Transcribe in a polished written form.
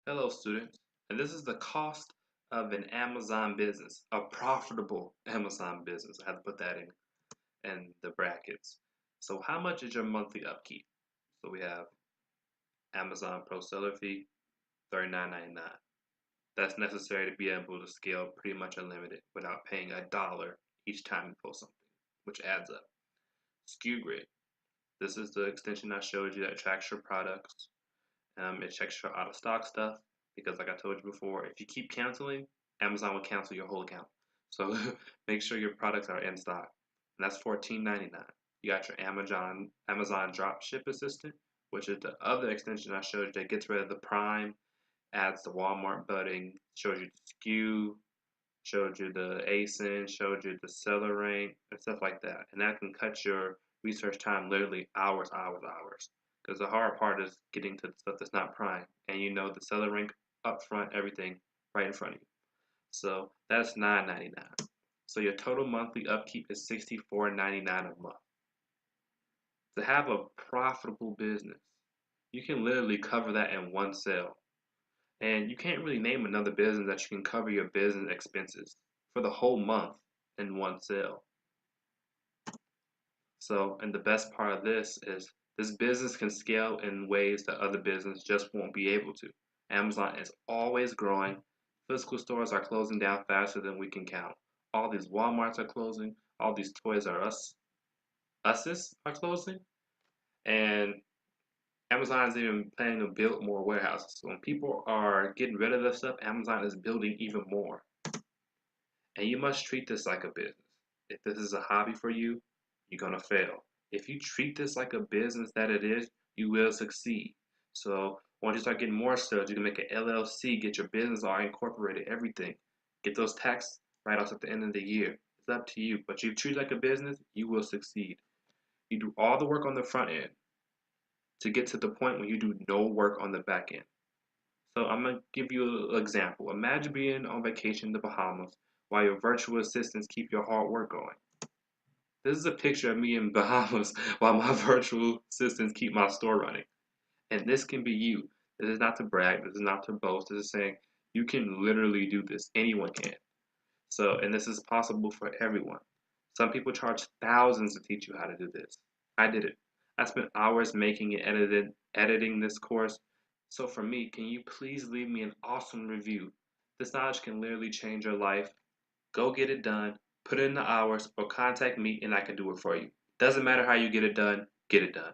Hello, students. And this is the cost of an Amazon business, a profitable Amazon business. I have to put that in the brackets. So how much is your monthly upkeep? So we have Amazon Pro Seller Fee, $39.99. That's necessary to be able to scale pretty much unlimited without paying a dollar each time you post something, which adds up. SKU Grid. This is the extension I showed you that tracks your products. It checks your out of stock stuff because, like I told you before, if you keep canceling, Amazon will cancel your whole account. So make sure your products are in stock. And that's $14.99. You got your Amazon Dropship Assistant, which is the other extension I showed you that gets rid of the Prime, adds the Walmart button, shows you the SKU, showed you the ASIN, showed you the seller rank, and stuff like that. And that can cut your research time literally hours, hours, hours. Because the hard part is getting to the stuff that's not prime. And you know the seller rank up front, everything right in front of you. So that's $9.99. So your total monthly upkeep is $64.99 a month. To have a profitable business, you can literally cover that in one sale. And you can't really name another business that you can cover your business expenses for the whole month in one sale. So, and the best part of this is this business can scale in ways that other business just won't be able to. Amazon is always growing. Physical stores are closing down faster than we can count. All these Walmarts are closing. All these Toys R Us's are closing. And Amazon is even planning to build more warehouses. So when people are getting rid of this stuff, Amazon is building even more. And you must treat this like a business. If this is a hobby for you, you're going to fail. If you treat this like a business that it is, you will succeed. So once you start getting more sales, you can make an LLC, get your business all incorporated, everything. Get those tax write-offs at the end of the year. It's up to you. But you treat it like a business, you will succeed. You do all the work on the front end to get to the point where you do no work on the back end. So I'm going to give you an example. Imagine being on vacation in the Bahamas while your virtual assistants keep your hard work going. This is a picture of me in Bahamas while my virtual assistants keep my store running. And this can be you. This is not to brag. This is not to boast. This is saying you can literally do this. Anyone can. So, and this is possible for everyone. Some people charge thousands to teach you how to do this. I did it. I spent hours making and editing this course. So for me, can you please leave me an awesome review? This knowledge can literally change your life. Go get it done, put in the hours, or contact me and I can do it for you. Doesn't matter how you get it done, get it done.